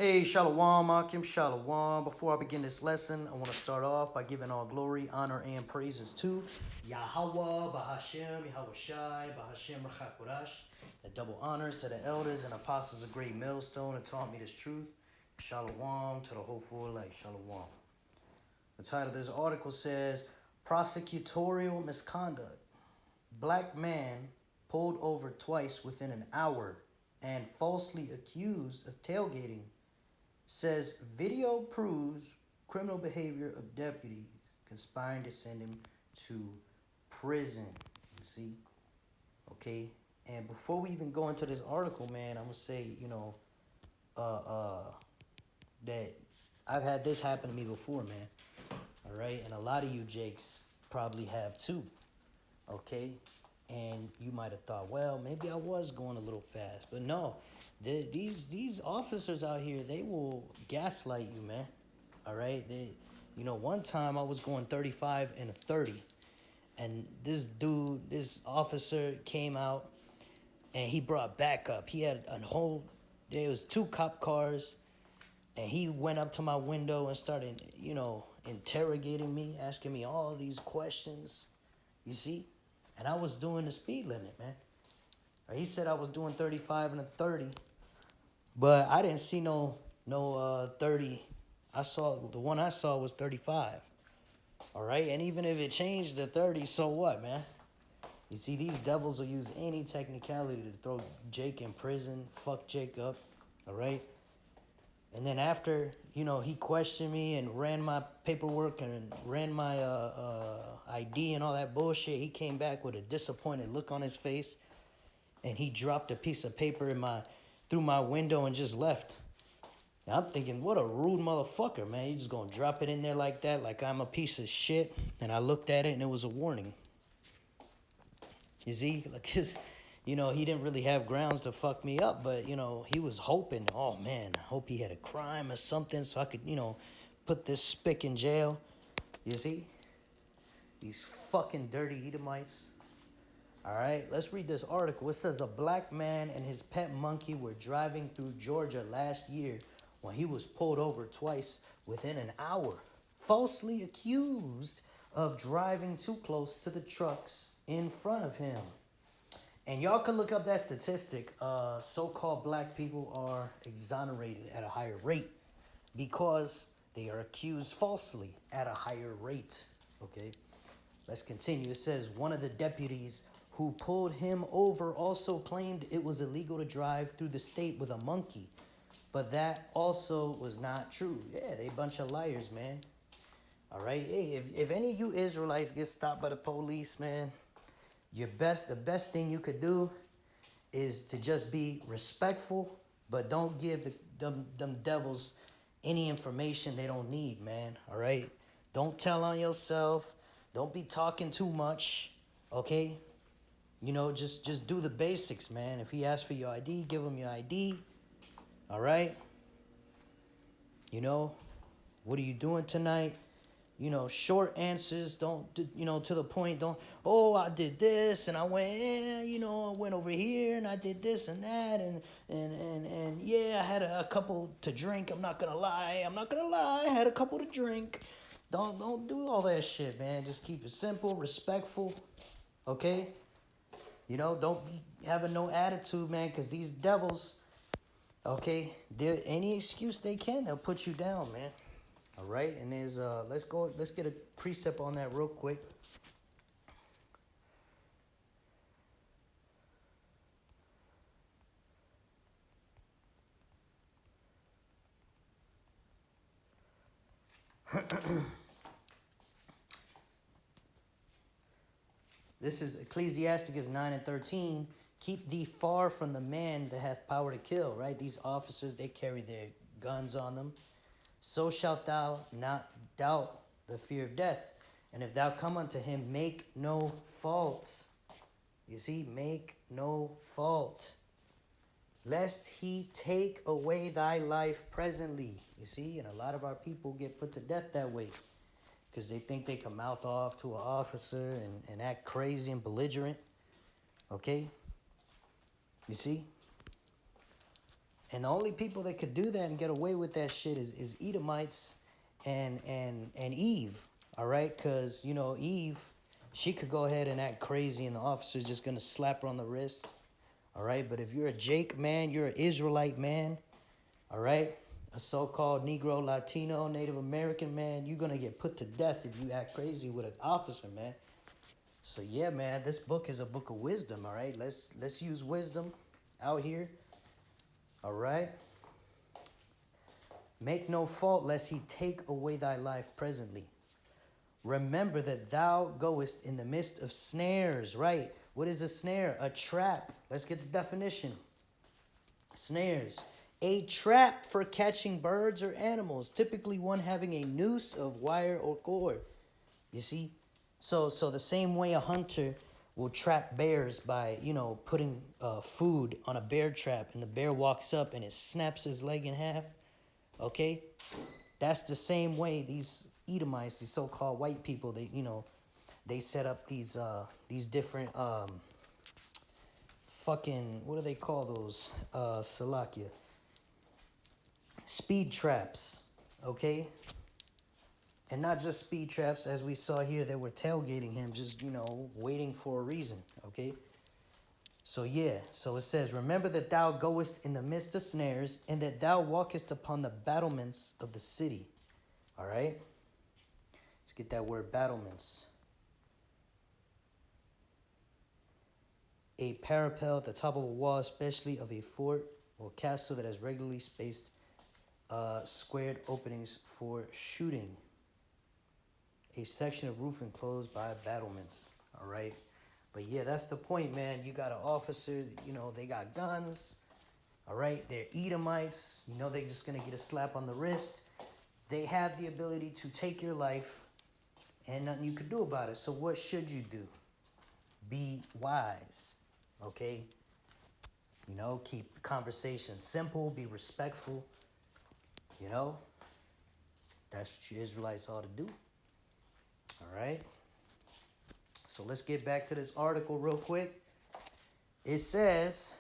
Hey, Shalom, Akim, Shalom. Before I begin this lesson, I want to start off by giving all glory, honor, and praises to Yahweh, Bahashem, Yahweh Shai, Bahashem, Rachakodash. The double honors to the elders and apostles of Great Millstone that taught me this truth. Shalom to the hopeful elect. Shalom. The title of this article says, Prosecutorial Misconduct. Black man pulled over twice within an hour and falsely accused of tailgating. Says video proves criminal behavior of deputies conspiring to send him to prison. You see? Okay? And before we even go into this article, man, I'm gonna say, that I've had this happen to me before, man. Alright? And a lot of you Jakes probably have too. Okay? And you might have thought, well, maybe I was going a little fast. But no, these officers out here, they will gaslight you, man. All right? One time I was going 35 and a 30. And this officer came out and he brought backup. He had there was 2 cop cars. And he went up to my window and started, interrogating me, asking me all these questions. You see? And I was doing the speed limit, man. He said I was doing 35 and a 30. But I didn't see no 30. The one I saw was 35. All right? And even if it changed to 30, so what, man? You see, these devils will use any technicality to throw Jake in prison, fuck Jake up, all right? And then after, he questioned me and ran my paperwork and ran my ID and all that bullshit, he came back with a disappointed look on his face. And he dropped a piece of paper through my window and just left. Now I'm thinking, what a rude motherfucker, man. You just gonna drop it in there like that, like I'm a piece of shit. And I looked at it and it was a warning. You see, he didn't really have grounds to fuck me up, but, he was hoping, oh, man, I hope he had a crime or something so I could, put this spick in jail. You see? These fucking dirty Edomites. All right, let's read this article. It says a black man and his pet monkey were driving through Georgia last year when he was pulled over twice within an hour, falsely accused of driving too close to the trucks in front of him. And y'all can look up that statistic. So-called black people are exonerated at a higher rate because they are accused falsely at a higher rate. Okay, let's continue. It says one of the deputies who pulled him over also claimed it was illegal to drive through the state with a monkey. But that also was not true. Yeah, they a bunch of liars, man. All right, hey, if any of you Israelites get stopped by the police, man, the best thing you could do is to just be respectful, but don't give them devils any information they don't need, man. All right? Don't tell on yourself. Don't be talking too much, okay? Just do the basics, man. If he asks for your ID, give him your ID. All right? What are you doing tonight? Short answers, don't, to the point, don't, oh, I did this, and I went, I went over here, and I did this and that, and yeah, I had a couple to drink, I'm not gonna lie, I had a couple to drink. Don't do all that shit, man. Just keep it simple, respectful, okay? Don't be having no attitude, man, because these devils, okay, any excuse they can, they'll put you down, man. All right, and there's let's get a precept on that real quick. This is Ecclesiasticus 9 and 13. Keep thee far from the man that hath power to kill, right? These officers, they carry their guns on them. So shalt thou not doubt the fear of death. And if thou come unto him, make no fault. You see, make no fault. Lest he take away thy life presently. You see, and a lot of our people get put to death that way. Because they think they can mouth off to an officer and act crazy and belligerent. Okay? You see? And the only people that could do that and get away with that shit is Edomites and Eve. All right, because you know Eve, she could go ahead and act crazy, and the officer's just gonna slap her on the wrist. All right, but if you're a Jake man, you're an Israelite man. All right, a so-called Negro, Latino, Native American man, you're gonna get put to death if you act crazy with an officer, man. So yeah, man, this book is a book of wisdom. All right, let's use wisdom out here. All right. Make no fault lest he take away thy life presently. Remember that thou goest in the midst of snares, right? What is a snare? A trap. Let's get the definition. Snares. A trap for catching birds or animals, typically one having a noose of wire or cord. You see? So the same way a hunter will trap bears by, you know, putting food on a bear trap, and the bear walks up and it snaps his leg in half. Okay? That's the same way these Edomites, these so-called white people, they, you know, they set up these different fucking, what do they call those? Salakia. Speed traps, okay? And not just speed traps, as we saw here, they were tailgating him, just, you know, waiting for a reason, okay? So yeah, so it says, remember that thou goest in the midst of snares, and that thou walkest upon the battlements of the city. All right? Let's get that word battlements. A parapet at the top of a wall, especially of a fort or castle that has regularly spaced squared openings for shooting. A section of roof enclosed by battlements. All right? But yeah, that's the point, man. You got an officer, you know, they got guns. All right? They're Edomites. You know they're just going to get a slap on the wrist. They have the ability to take your life, and nothing you could do about it. So what should you do? Be wise, okay? You know, keep conversations simple, be respectful, you know? That's what you Israelites ought to do, all right? So let's get back to this article real quick. It says,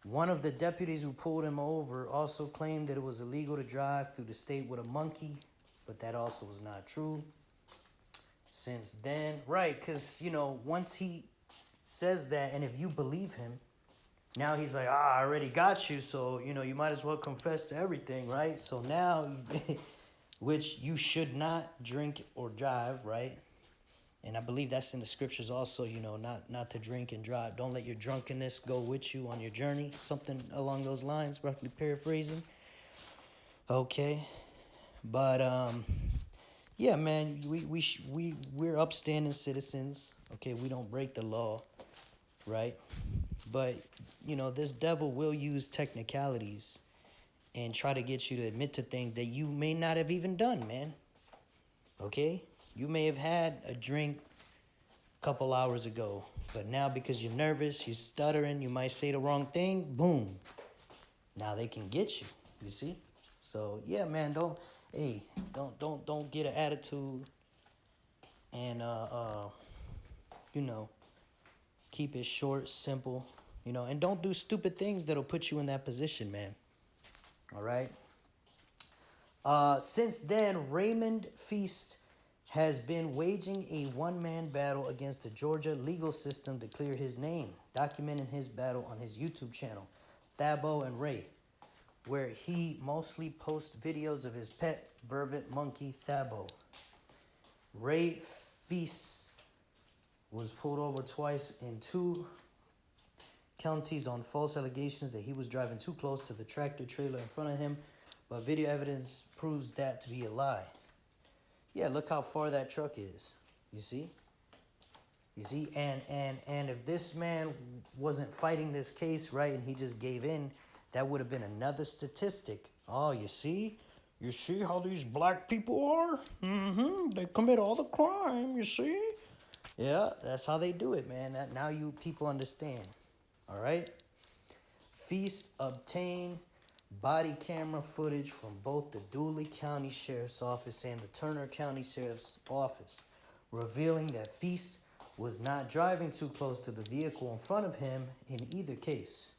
one of the deputies who pulled him over also claimed that it was illegal to drive through the state with a monkey, but that also was not true. Since then, right, because, you know, once he says that, and if you believe him, now he's like, I already got you, so, you know, you might as well confess to everything, right? So now, which you should not drink or drive, right? And I believe that's in the scriptures also, you know, not to drink and drive. Don't let your drunkenness go with you on your journey. Something along those lines, roughly paraphrasing. Okay. But, yeah, man, we're upstanding citizens. Okay, we don't break the law, right? But, you know, this devil will use technicalities and try to get you to admit to things that you may not have even done, man. Okay? You may have had a drink a couple hours ago, but now because you're nervous, you're stuttering, you might say the wrong thing, boom. Now they can get you, you see? So, yeah, man, don't get an attitude and, you know, keep it short, simple, you know, and don't do stupid things that'll put you in that position, man. All right? Since then, Raymond Feast has been waging a one-man battle against the Georgia legal system to clear his name, documenting his battle on his YouTube channel, Thabo and Ray, where he mostly posts videos of his pet vervet monkey, Thabo. Ray Feast was pulled over twice in 2 counties on false allegations that he was driving too close to the tractor trailer in front of him, but video evidence proves that to be a lie. Yeah, look how far that truck is. You see? You see? And if this man wasn't fighting this case, right, and he just gave in, that would have been another statistic. Oh, you see? You see how these black people are? Mm-hmm. They commit all the crime, you see? Yeah, that's how they do it, man. That now you people understand. All right? Feast obtained body camera footage from both the Dooley County Sheriff's Office and the Turner County Sheriff's Office, revealing that Feast was not driving too close to the vehicle in front of him in either case.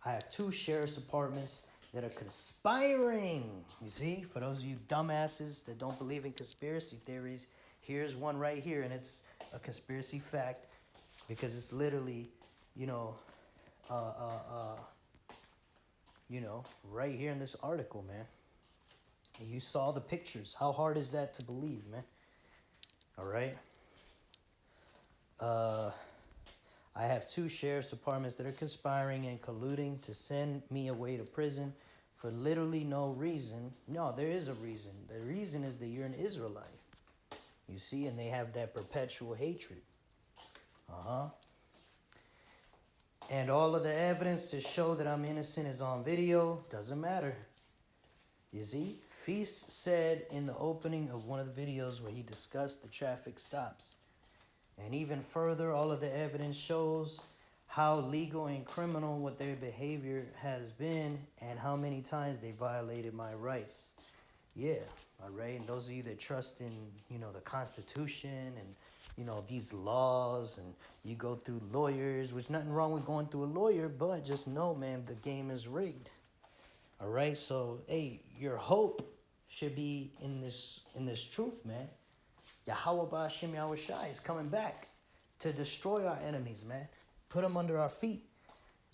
I have 2 sheriff's departments that are conspiring. You see, for those of you dumbasses that don't believe in conspiracy theories, here's one right here, and it's a conspiracy fact because it's literally, you know, right here in this article, man. And you saw the pictures. How hard is that to believe, man? All right. I have 2 sheriff's departments that are conspiring and colluding to send me away to prison for literally no reason. No, there is a reason. The reason is that you're an Israelite. You see, and they have that perpetual hatred. And all of the evidence to show that I'm innocent is on video. Doesn't matter. You see, Feast said in the opening of one of the videos where he discussed the traffic stops. And even further, all of the evidence shows how legal and criminal what their behavior has been and how many times they violated my rights. Yeah, all right. And those of you that trust in, the Constitution and, these laws, and you go through lawyers, which nothing wrong with going through a lawyer, but just know, man, the game is rigged. All right. So, hey, your hope should be in this truth, man. Yahweh Ba'Shem Yahweh Shai is coming back to destroy our enemies, man. Put them under our feet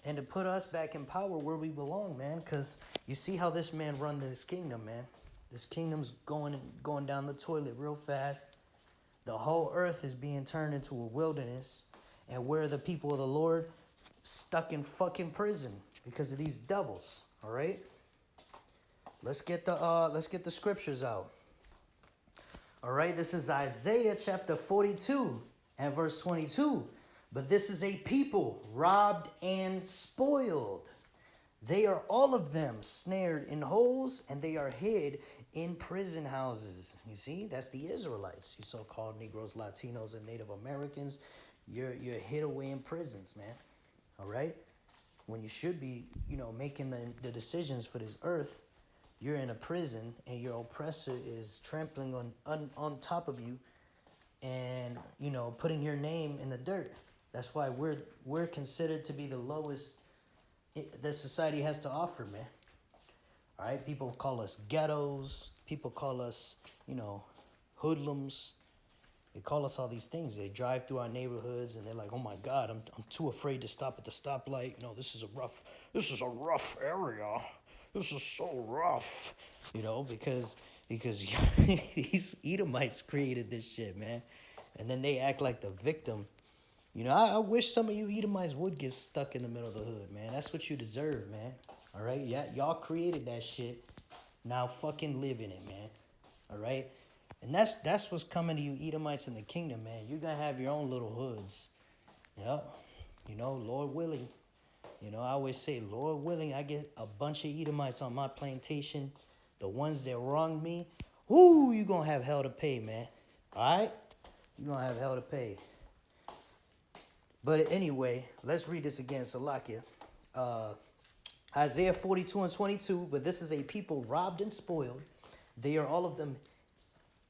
and to put us back in power where we belong, man. Because you see how this man run this kingdom, man. This kingdom's going down the toilet real fast. The whole earth is being turned into a wilderness. And where the people of the Lord stuck in fucking prison because of these devils, all right? Let's get the scriptures out. All right, this is Isaiah chapter 42 and verse 22. But this is a people robbed and spoiled. They are all of them snared in holes, and they are hid in prison houses. You see, that's the Israelites, you so-called Negroes, Latinos, and Native Americans. You're hid away in prisons, man. All right? When you should be, making the decisions for this earth, you're in a prison and your oppressor is trampling on top of you and, putting your name in the dirt. That's why we're considered to be the lowest that society has to offer, man. All right? People call us ghettos. People call us, hoodlums. They call us all these things. They drive through our neighborhoods and they're like, oh my God, I'm too afraid to stop at the stoplight. No, this is a rough area. This is so rough, because these Edomites created this shit, man. And then they act like the victim. I wish some of you Edomites would get stuck in the middle of the hood, man. That's what you deserve, man. All right? Yeah, y'all created that shit. Now fucking live in it, man. All right? And that's what's coming to you Edomites in the kingdom, man. You're going to have your own little hoods. Yep. Lord willing. I always say, Lord willing, I get a bunch of Edomites on my plantation. The ones that wronged me, whoo, you're going to have hell to pay, man. All right? You're going to have hell to pay. But anyway, let's read this again, Salakia. Isaiah 42 and 22, but this is a people robbed and spoiled. They are all of them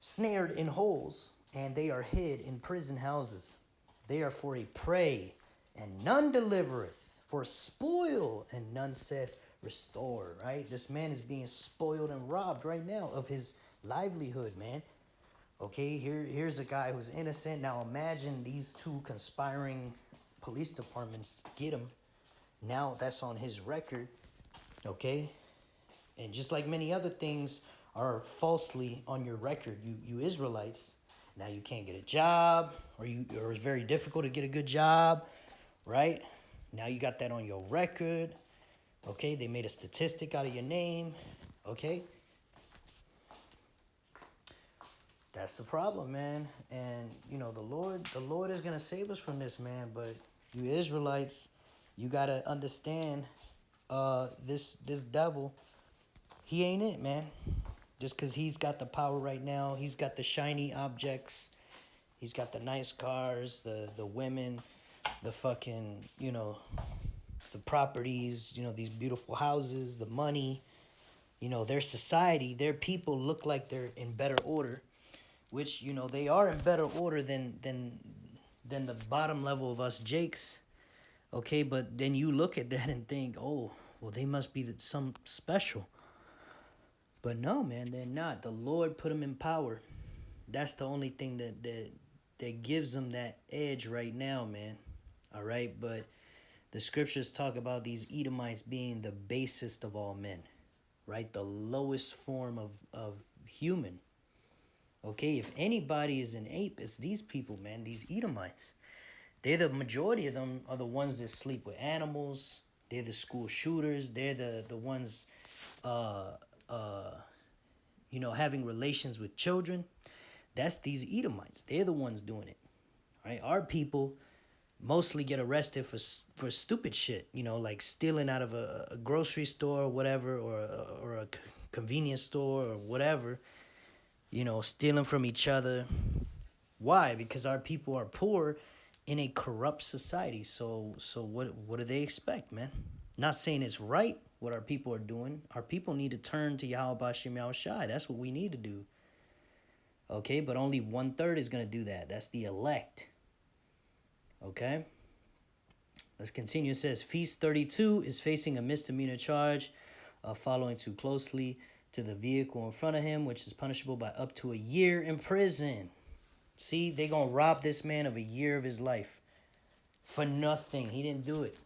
snared in holes, and they are hid in prison houses. They are for a prey, and none delivereth. For spoil, and none saith restore, right? This man is being spoiled and robbed right now of his livelihood, man. Okay, here's a guy who's innocent. Now imagine these 2 conspiring police departments get him. Now that's on his record, okay? And just like many other things are falsely on your record, you Israelites, now you can't get a job, or it's very difficult to get a good job, right? Now you got that on your record, okay? They made a statistic out of your name, okay? That's the problem, man. And, the Lord is going to save us from this, man. But you Israelites, you got to understand this devil, he ain't it, man. Just because he's got the power right now, he's got the shiny objects, he's got the nice cars, the women, the fucking, the properties, these beautiful houses, the money, their society, their people look like they're in better order, which, they are in better order than the bottom level of us Jakes, Okay, but then you look at that and think, oh, well, they must be some special. But no, man, they're not. The Lord put them in power. That's the only thing that gives them that edge right now, man. All right, but the scriptures talk about these Edomites being the basest of all men, right? The lowest form of human. Okay, if anybody is an ape, it's these people, man, these Edomites. They're the majority of them are the ones that sleep with animals. They're the school shooters. They're the ones, uh, uh, having relations with children. That's these Edomites. They're the ones doing it. Right? Our people mostly get arrested for stupid shit. Like stealing out of a grocery store or whatever, or a convenience store or whatever. Stealing from each other. Why? Because our people are poor in a corrupt society. So what do they expect, man? Not saying it's right what our people are doing. Our people need to turn to Yahweh Bashem Yahushai. That's what we need to do. Okay, but only 1/3 is going to do that. That's the elect. Okay? Let's continue. It says, Feast 32 is facing a misdemeanor charge of following too closely to the vehicle in front of him, which is punishable by up to a year in prison. See, they going to rob this man of a year of his life for nothing. He didn't do it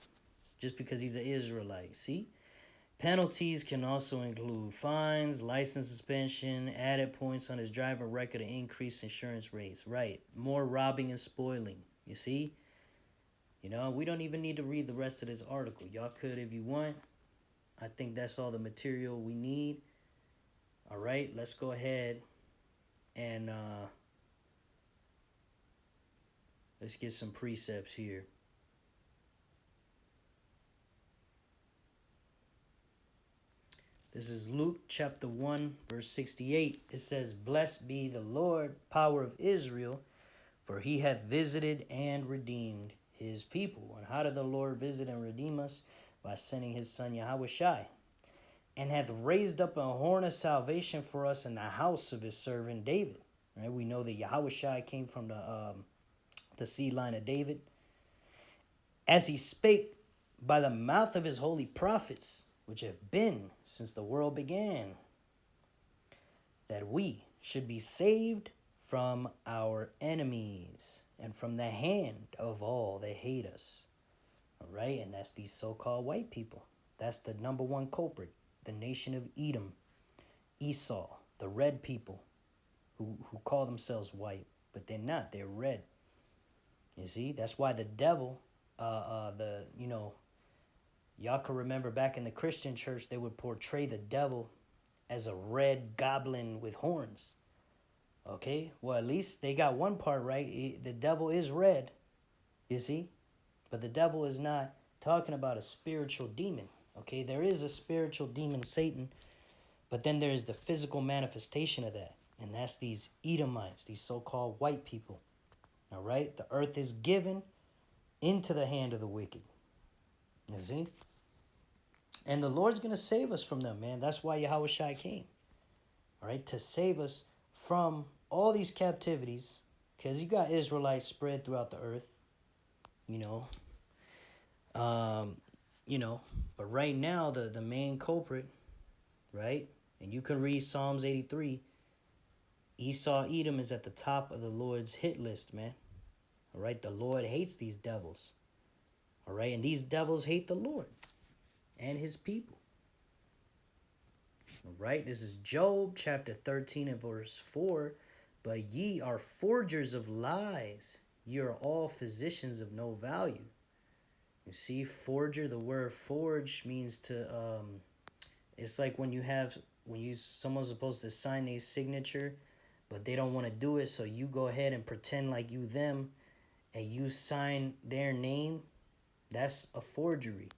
just because he's an Israelite. See? Penalties can also include fines, license suspension, added points on his driver record, and increased insurance rates. Right. More robbing and spoiling. You see? We don't even need to read the rest of this article. Y'all could if you want. I think that's all the material we need. All right, let's go ahead and let's get some precepts here. This is Luke chapter 1, verse 68. It says, Blessed be the Lord, power of Israel, for he hath visited and redeemed his people. And how did the Lord visit and redeem us? By sending his son Yahushai, and hath raised up a horn of salvation for us in the house of his servant David. Right? We know that Yahushai came from the seed line of David. As he spake by the mouth of his holy prophets, which have been since the world began, that we should be saved from our enemies and from the hand of all that hate us. All right, and that's these so-called white people. That's the number one culprit, the nation of Edom, Esau, the red people who call themselves white, but they're not, they're red. You see, that's why the devil, y'all can remember back in the Christian church, they would portray the devil as a red goblin with horns. Okay, well, at least they got one part right. The devil is red, you see, but the devil is not talking about a spiritual demon. Okay, there is a spiritual demon, Satan, but then there is the physical manifestation of that, and that's these Edomites, these so-called white people. All right, the earth is given into the hand of the wicked. You see? And the Lord's going to save us from them, man. That's why Yahushua came. All right, to save us from all these captivities, because you got Israelites spread throughout the earth, but right now the main culprit, right? And you can read Psalms 83. Esau, Edom is at the top of the Lord's hit list, man. All right, the Lord hates these devils. All right, and these devils hate the Lord and his people. All right, this is Job chapter 13 and verse 4. But ye are forgers of lies. Ye are all physicians of no value. You see, forger, the word forge means to, it's like when someone's supposed to sign their signature, but they don't want to do it, so you go ahead and pretend like you them, and you sign their name. That's a forgery.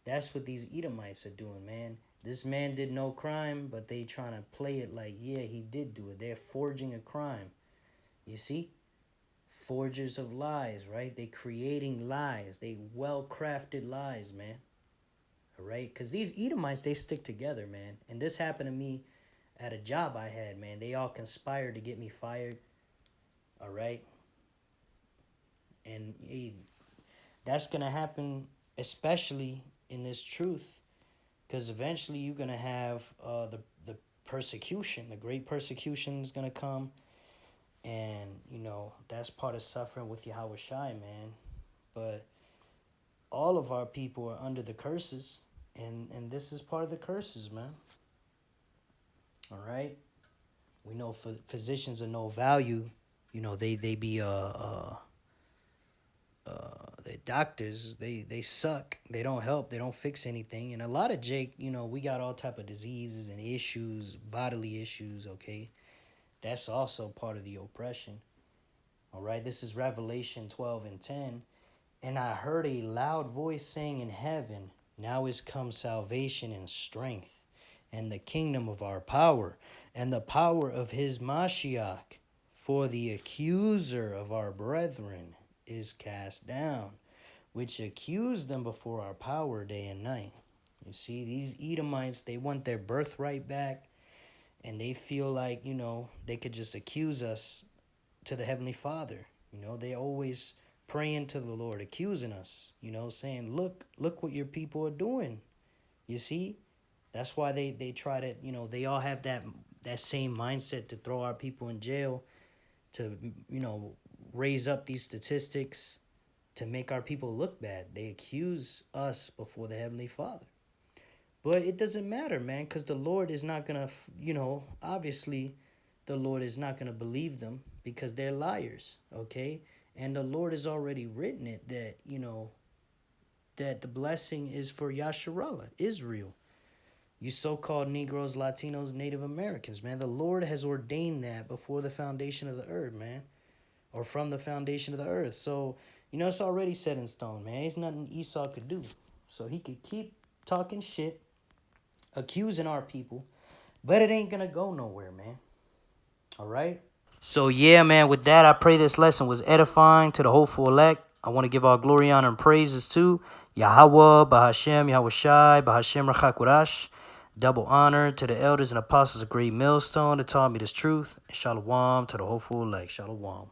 That's what these Edomites are doing, man. This man did no crime, but they trying to play it like, yeah, he did do it. They're forging a crime. You see? Forgers of lies, right? They creating lies. They well-crafted lies, man. All right? Because these Edomites, they stick together, man. And this happened to me at a job I had, man. They all conspired to get me fired. All right? And That's going to happen, especially in this truth, because eventually you're going to have the persecution. The great persecution is going to come. And, that's part of suffering with Yahweh Shai, man. But all of our people are under the curses. And this is part of the curses, man. All right? We know physicians of no value. They be the doctors, they suck. They don't help. They don't fix anything. And a lot of Jake, we got all type of diseases and issues, bodily issues. Okay, that's also part of the oppression. All right, this is Revelation 12:10. And I heard a loud voice saying in heaven, now is come salvation and strength, and the kingdom of our power, and the power of his Mashiach. For the accuser of our brethren is cast down, which accused them before our power day and night. You see, these Edomites, they want their birthright back, and they feel like, they could just accuse us to the Heavenly Father. They always praying to the Lord, accusing us, saying, look what your people are doing. You see? That's why they try to, they all have that same mindset to throw our people in jail, to, raise up these statistics, to make our people look bad. They accuse us before the Heavenly Father. But it doesn't matter, man, because the Lord is not going to, obviously, the Lord is not going to believe them because they're liars, okay? And the Lord has already written it that, that the blessing is for Yasharallah, Israel. You so-called Negroes, Latinos, Native Americans, man. The Lord has ordained that before the foundation of the earth, man. Or from the foundation of the earth. So, it's already set in stone, man. There's nothing Esau could do. So he could keep talking shit, accusing our people, but it ain't gonna go nowhere, man. All right? So, yeah, man, with that, I pray this lesson was edifying to the hopeful elect. I want to give all glory, honor, and praises to Yahweh, Bahashem, Yahweh Shai, Bahashem, Rachakurash. Double honor to the elders and apostles of Great Millstone that taught me this truth. And shalom to the hopeful elect. Shalom.